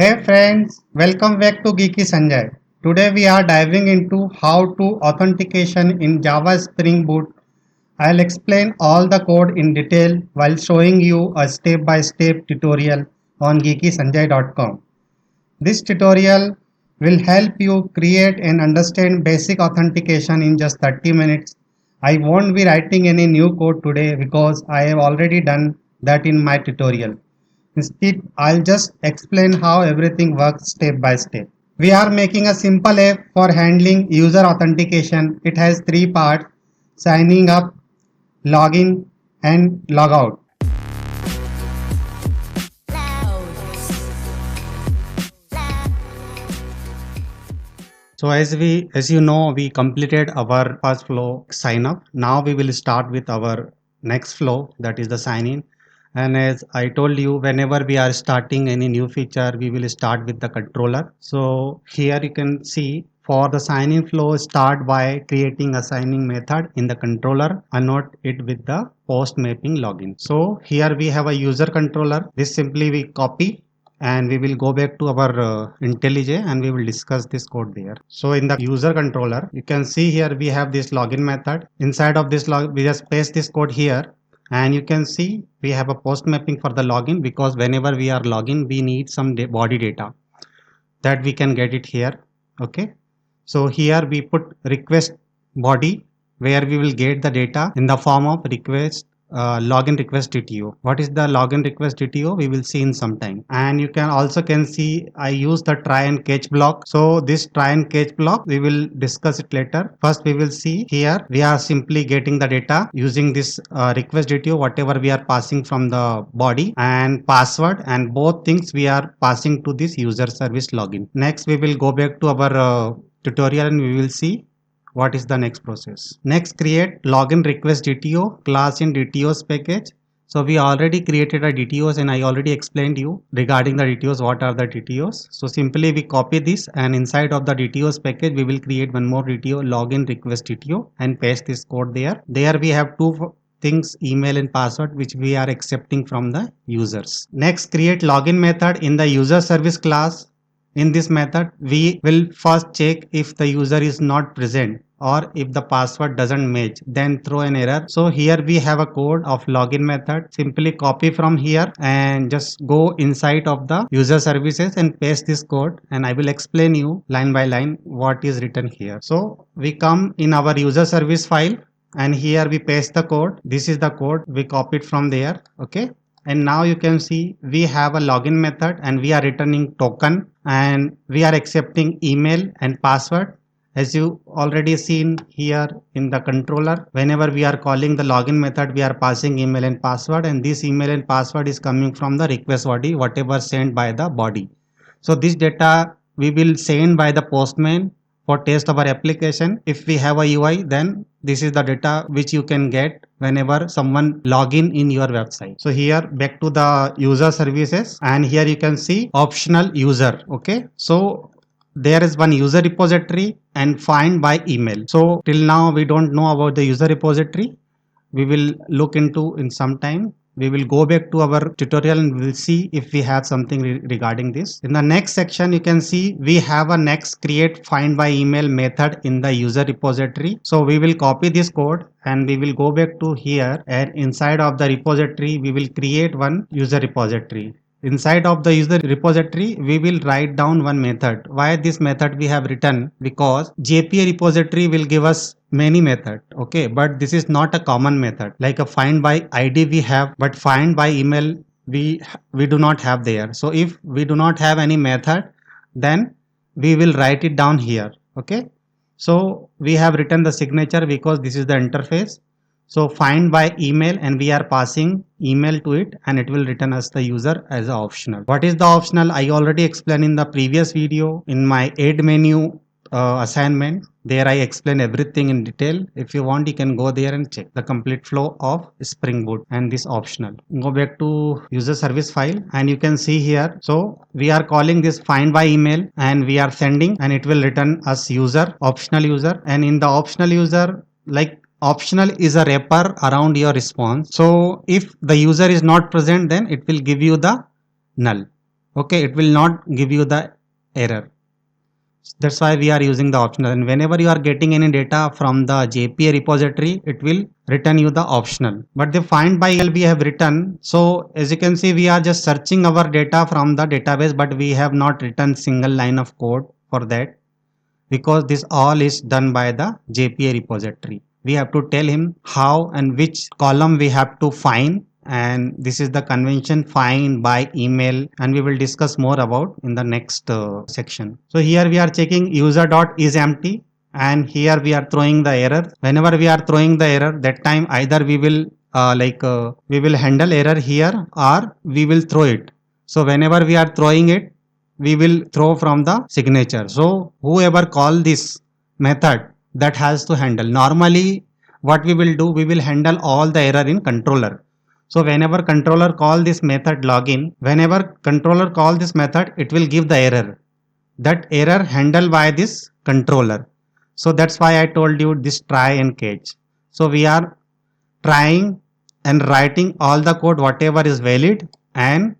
Hey friends, welcome back to Geeky Sanjay. Today we are diving into how to authentication in Java Spring Boot. I'll explain all the code in detail while showing you a step-by-step tutorial on geekysanjay.com. This tutorial will help you create and understand basic authentication in just 30 minutes. I won't be writing any new code today because I have already done that in my tutorial. Instead, I'll just explain how everything works step by step. We are making a simple app for handling user authentication. It has three parts: signing up, login, and logout. So as you know, we completed our first flow sign up. Now we will start with our next flow, that is the sign in. And as I told you, whenever we are starting any new feature, we will start with the controller. So here you can see for the sign in flow, start by creating a signing method in the controller, annotate it with the post mapping login. So here we have a user controller. This simply we copy and we will go back to our IntelliJ and we will discuss this code there. So in the user controller, you can see here we have this login method. Inside of this we just paste this code here, and you can see we have a post mapping for the login because whenever we are login, we need some body data that we can get it here. Okay. So here we put request body where we will get the data in the form of request login request DTO. What is the login request DTO? We will see in some time. And you can also see I use the try and catch block. So this try and catch block, we will discuss it later. First we will see here we are simply getting the data using this request DTO, whatever we are passing from the body and password, and both things we are passing to this user service login. Next we will go back to our tutorial and we will see what is the next process. Next, create login request DTO class in DTOs package. So we already created a DTOs and I already explained you regarding the DTOs, what are the DTOs. So simply we copy this and inside of the DTOs package, we will create one more DTO login request DTO and paste this code there. There we have two things, email and password, which we are accepting from the users. Next, create login method in the user service class. In this method, we will first check if the user is not present or if the password doesn't match, then throw an error. So here we have a code of login method. Simply copy from here and just go inside of the user services and paste this code, and I will explain you line by line what is written here. So we come in our user service file and here we paste the code. This is the code we copied from there. Okay. And now you can see we have a login method and we are returning token and we are accepting email and password. As you already seen here in the controller, whenever we are calling the login method, we are passing email and password, and this email and password is coming from the request body, whatever sent by the body. So this data we will send by the Postman for test our application. If we have a UI, then this is the data which you can get whenever someone log in your website. So here back to the user services, and here you can see optional user. Okay. So there is one user repository and find by email. So till now we don't know about the user repository. We will look into in some time. We will go back to our tutorial and we will see if we have something regarding this. In the next section, you can see we have a next create find by email method in the user repository. So we will copy this code and we will go back to here, and inside of the repository we will create one user repository. Inside of the user repository, we will write down one method. Why this method we have written? Because JPA repository will give us many method. Okay, but this is not a common method. Like a find by ID we have, but find by email we do not have there. So if we do not have any method, then we will write it down here. Okay, so we have written the signature because this is the interface. So find by email and we are passing email to it and it will return us the user as a optional. What is the optional? I already explained in the previous video in my add menu assignment. There I explain everything in detail. If you want, you can go there and check the complete flow of Spring Boot and this optional. Go back to user service file and you can see here. So we are calling this find by email and we are sending and it will return us user, optional user, and in the optional user, like optional is a wrapper around your response. So if the user is not present, then it will give you the null. Okay, it will not give you the error. That's why we are using the optional, and whenever you are getting any data from the JPA repository, it will return you the optional. But the find by we have written, so as you can see, we are just searching our data from the database, but we have not written single line of code for that, because this all is done by the JPA repository. We have to tell him how and which column we have to find, and this is the convention find by email, and we will discuss more about in the next section. So here we are checking user dot is empty, and here we are throwing the error. Whenever we are throwing the error, that time either we will we will handle error here, or we will throw it. So whenever we are throwing it, we will throw from the signature. So whoever call this method, that has to handle. Normally what we will do, we will handle all the error in controller. So whenever controller call this method login, whenever controller call this method, it will give the error. That error handled by this controller. So that's why I told you this try and catch. So we are trying and writing all the code whatever is valid, and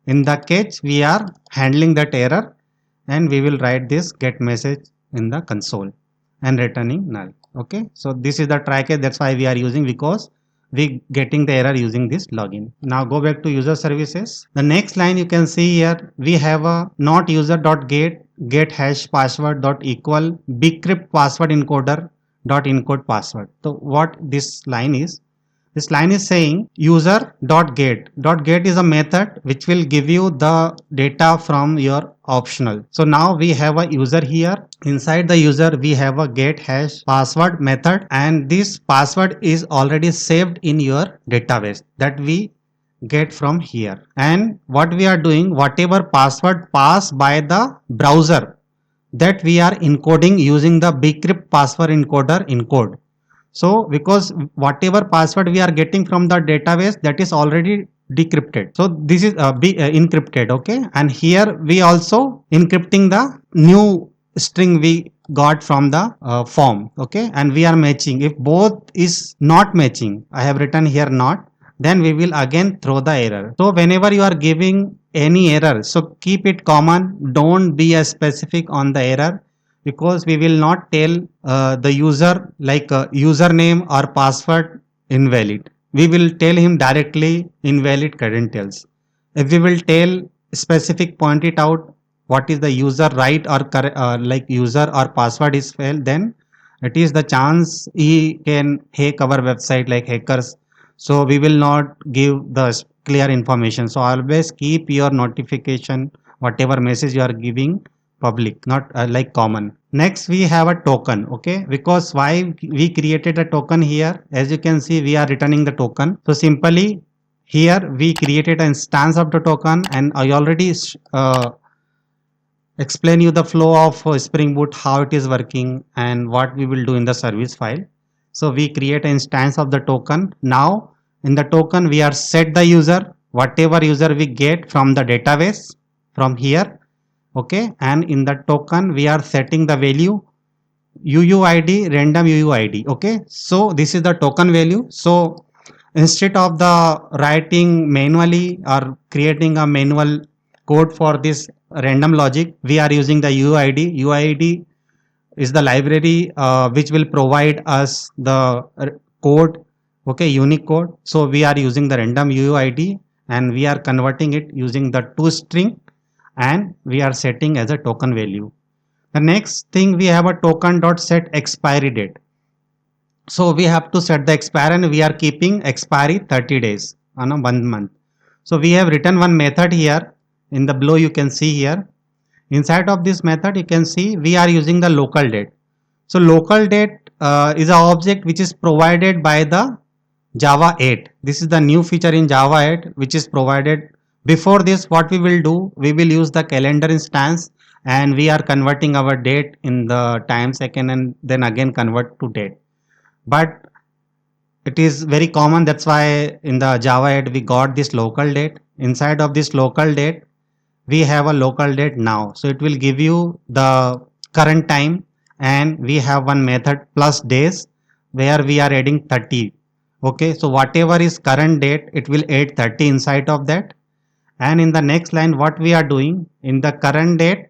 in the catch we are handling that error, and we will write this get message in the console and returning null. Okay, so this is the try catch, that's why we are using, because we getting the error using this login. Now go back to user services. The next line you can see here, we have a not user dot get hash password dot equal bcrypt password encoder dot encode password. So what this line is, this line is saying user dot get. Dot get is a method which will give you the data from your optional. So now we have a user here. Inside the user we have a get hash password method, and this password is already saved in your database that we get from here. And what we are doing, whatever password passed by the browser, that we are encoding using the bcrypt password encoder encode. So because whatever password we are getting from the database, that is already decrypted. So this is encrypted. Okay, and here we also encrypting the new string we got from the form. Okay, and we are matching. If both is not matching, I have written here not, then we will again throw the error. So whenever you are giving any error, so keep it common, don't be a specific on the error, because we will not tell the user like username or password invalid. We will tell him directly invalid credentials. If we will tell specific point it out what is the user right or like user or password is failed, then it is the chance he can hack our website like hackers. So we will not give the clear information. So always keep your notification, whatever message you are giving, public, not like common. Next we have a token. Okay, because why we created a token here, as you can see we are returning the token. So simply here we created an instance of the token, and I already explain you the flow of Spring Boot, how it is working and what we will do in the service file. So we create an instance of the token. Now in the token we are set the user, whatever user we get from the database from here. Okay, and in the token we are setting the value UUID, random UUID. Okay, so this is the token value. So instead of the writing manually or creating a manual code for this random logic, we are using the UUID. UUID is the library which will provide us the code, okay, unique code. So we are using the random UUID, and we are converting it using the toString, and we are setting as a token value. The next thing, we have a token dot set expiry date. So we have to set the expire, and we are keeping expiry 30 days on a 1 month. So we have written one method here in the below, you can see here. Inside of this method you can see we are using the local date. So local date is an object which is provided by the Java 8. This is the new feature in Java 8 which is provided. Before this, what we will do, we will use the calendar instance, and we are converting our date in the time second and then again convert to date. But it is very common, that's why in the Java 8 we got this local date. Inside of this local date we have a local date now, so it will give you the current time, and we have one method plus days where we are adding 30. Okay, so whatever is current date, it will add 30 inside of that, And in the next line, what we are doing in the current date,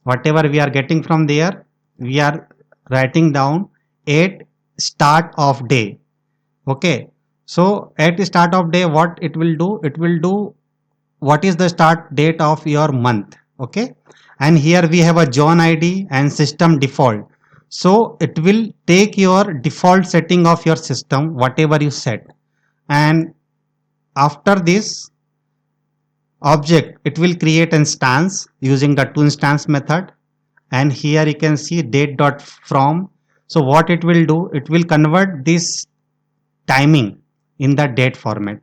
whatever we are getting from there, we are writing down at start of day. Okay, so at start of day, what it will do, it will do what is the start date of your month. Okay, and here we have a John ID and system default, so it will take your default setting of your system whatever you set, and after this object it will create an instance using the toInstance method. And here you can see date dot from. So what it will do, it will convert this timing in the date format,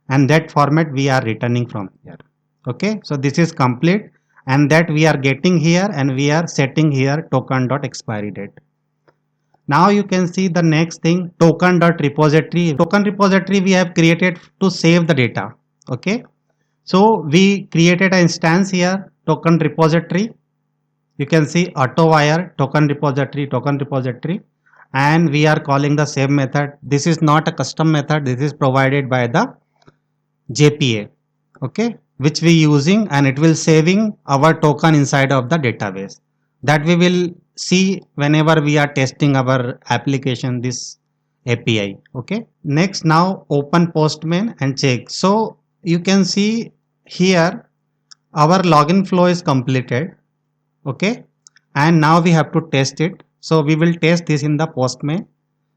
and that format we are returning from here. Okay, so this is complete, and that we are getting here, and we are setting here token dot expiry date. Now you can see the next thing, token dot repository. Token repository we have created to save the data. Okay, so we created an instance here, token repository. You can see AutoWire token repository, and we are calling the same method. This is not a custom method, this is provided by the JPA, okay, which we using, and it will saving our token inside of the database, that we will see whenever we are testing our application, this API. Okay, next, now open Postman and check. So you can see here our login flow is completed. Okay, and now we have to test it. So we will test this in the Postman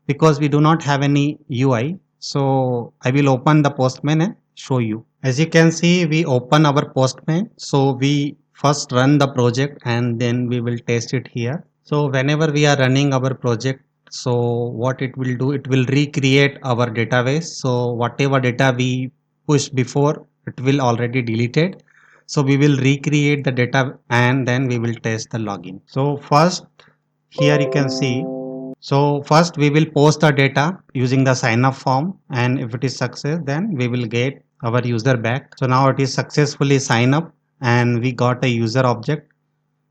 because we do not have any UI. So I will open the Postman and show you. As you can see, we open our Postman. So we first run the project and then we will test it here. So whenever we are running our project, so what it will do, it will recreate our database. So whatever data we pushed before, it will already deleted. So we will recreate the data and then we will test the login. So first, here you can see, so first we will post the data using the sign up form, and if it is success, then we will get our user back. So now it is successfully sign up and we got a user object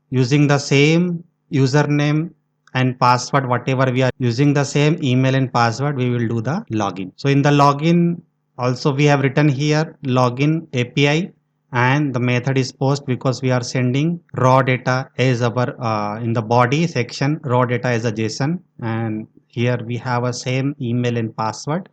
using the same username and password, whatever we are using the same email and password, we will do the login. So in the login also we have written here login API, and the method is post because we are sending raw data as our in the body section, raw data as a JSON, and here we have a same email and password,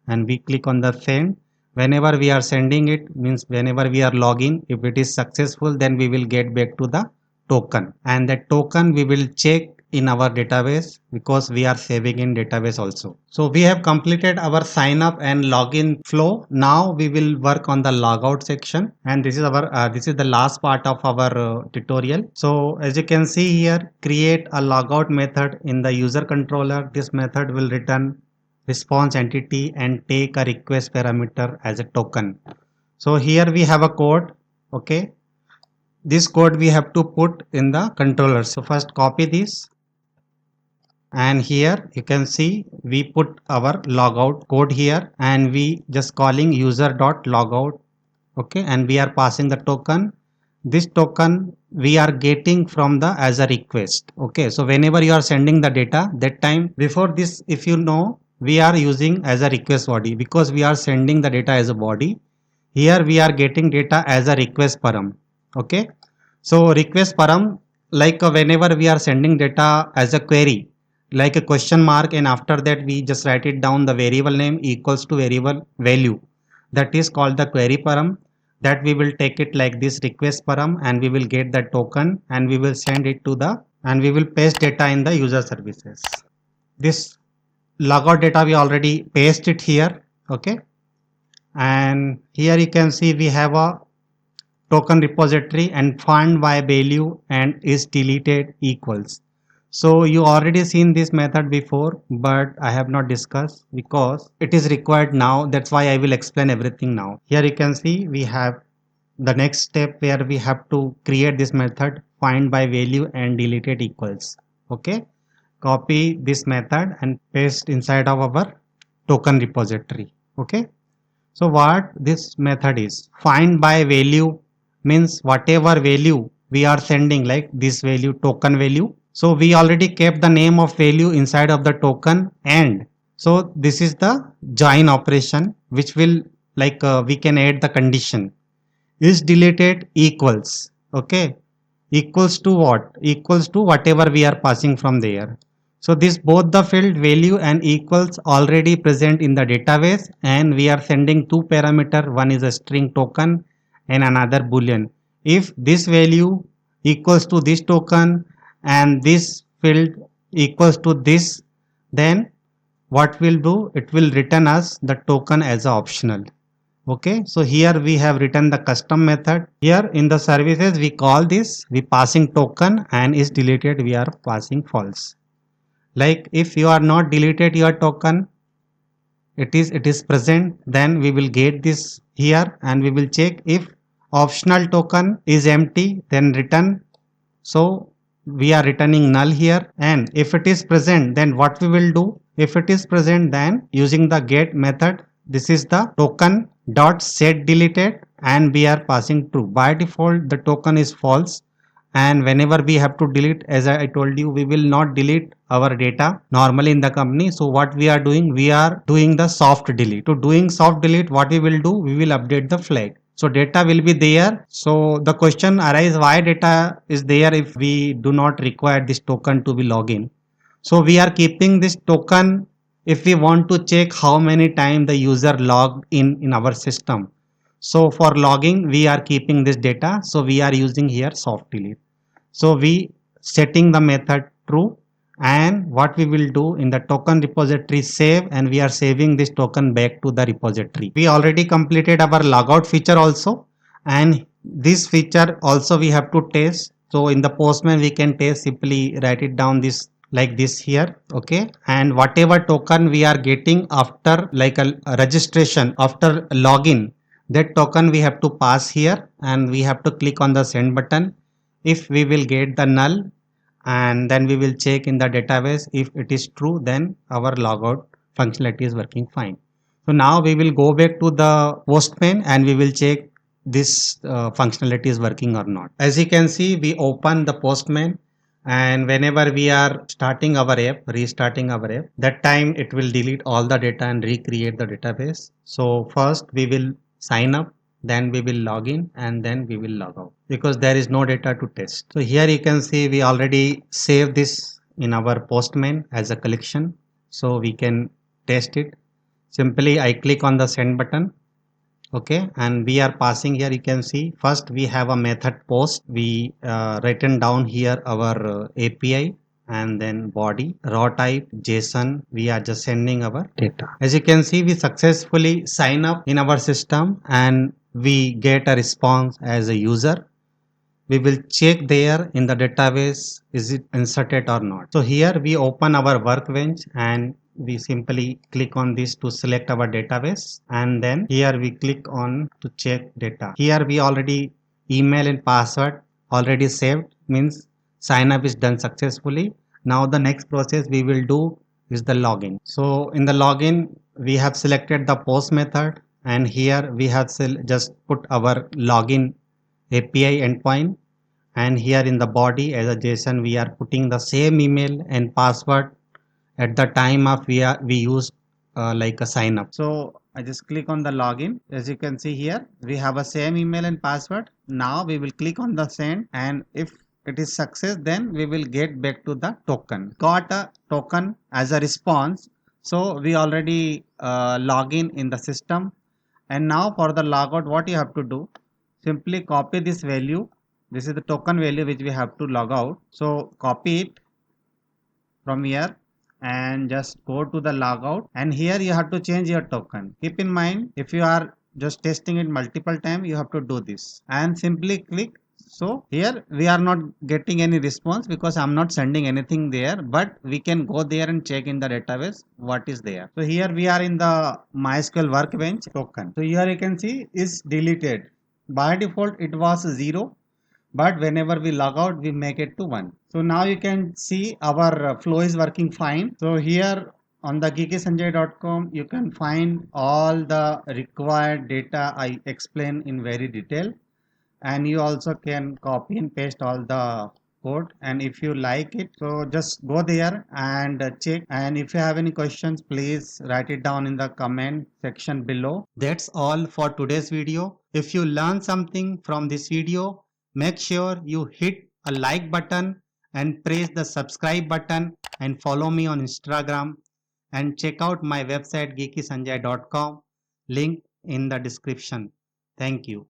and we click on the send. Whenever we are sending it, means whenever we are logging, if it is successful, then we will get back to the token, and that token we will check in our database because we are saving in database also. So we have completed our sign up and login flow. Now we will work on the logout section, and this is our this is the last part of our tutorial. So as you can see here, create a logout method in the user controller. This method will return response entity and take a request parameter as a token. So here we have a code. Okay, this code we have to put in the controller. So first copy this, and here you can see we put our logout code here, and we just calling user.logout. Okay, and we are passing the token. This token we are getting from the as a request. Okay, so whenever you are sending the data, that time before this, if you know, we are using as a request body because we are sending the data as a body. Here we are getting data as a request param. Okay, so request param, like whenever we are sending data as a query, like a question mark, and after that we just write it down, the variable name equals to variable value, that is called the query param. That we will take it like this request param, and we will get the token, and we will send it to the, and we will paste data in the user services. This logout data we already paste it here. Okay, and here you can see we have a token repository and find by value and is deleted equals. So you already seen this method before, but I have not discussed because it is required now. That's why I will explain everything now. Here you can see we have the next step where we have to create this method find by value and deleted equals. Okay, copy this method and paste inside of our token repository. Okay, so what this method is, find by value means whatever value we are sending, like this value token value. So we already kept the name of value inside of the token, and so this is the join operation which will, like we can add the condition, is deleted equals, okay, equals to what? Equals to whatever we are passing from there. So this both the field value and equals already present in the database, and we are sending two parameter, one is a string token and another boolean. If this value equals to this token and this field equals to this, then what will do, it will return us the token as a optional. Okay, so here we have written the custom method. Here in the services we call this, we passing token, and is deleted we are passing false. Like if you are not deleted your token, it is present, then we will get this here, and we will check if optional token is empty, then return. So we are returning null here, and if it is present, then what we will do, if it is present, then using the get method, this is the token dot set deleted, and we are passing true. By default the token is false, and whenever we have to delete, as I told you, we will not delete our data normally in the company. So what we are doing, we are doing the soft delete. To doing soft delete, what we will do, we will update the flag. So data will be there. So the question arises, why data is there if we do not require this token to be login? So we are keeping this token if we want to check how many times the user logged in our system. So for logging we are keeping this data, so we are using here soft delete. So we setting the method true, and what we will do in the token repository save, and we are saving this token back to the repository. We already completed our logout feature also, and this feature also we have to test. So in the Postman we can test, simply write it down this like this here, okay, and whatever token we are getting after like a registration after login, that token we have to pass here, and we have to click on the send button. If we will get the null, and then we will check in the database, if it is true, then our logout functionality is working fine. So now we will go back to the Postman, and we will check this functionality is working or not. As you can see, we open the Postman, and whenever we are starting our app, restarting our app, that time it will delete all the data and recreate the database. So first we will sign up, then we will log in, and then we will log out, because there is no data to test. So here you can see we already saved this in our Postman as a collection, so we can test it. Simply I click on the send button, okay, and we are passing here, you can see first we have a method post. We written down here our API, and then body raw type JSON, we are just sending our data. As you can see, we successfully sign up in our system, and we get a response as a user. We will check there in the database, is it inserted or not. So here we open our workbench, and we simply click on this to select our database, and then here we click on to check data. Here we already email and password already saved, means sign up is done successfully. Now the next process we will do is the login. So in the login we have selected the post method, and here we have just put our login API endpoint, and here in the body as a JSON we are putting the same email and password at the time of we use like a sign up. So I just click on the login. As you can see here, we have a same email and password. Now we will click on the send, and if it is success, then we will get back to the token. Got a token as a response. So we already log in the system, and now for the logout, what you have to do, simply copy this value. This is the token value which we have to log out. So copy it from here, and just go to the logout, and here you have to change your token. Keep in mind, if you are just testing it multiple times, you have to do this, and simply click. So here we are not getting any response because I'm not sending anything there, but we can go there and check in the database what is there. So here we are in the MySQL workbench token. So here you can see is deleted. By default it was 0, but whenever we log out we make it to 1. So now you can see our flow is working fine. So here on the geekysanjay.com you can find all the required data I explain in very detail, and you also can copy and paste all the code, and if you like it, so just go there and check. And if you have any questions, please write it down in the comment section below. That's all for today's video. If you learn something from this video, make sure you hit a like button and press the subscribe button, and follow me on Instagram, and check out my website geekysanjay.com, link in the description. Thank you.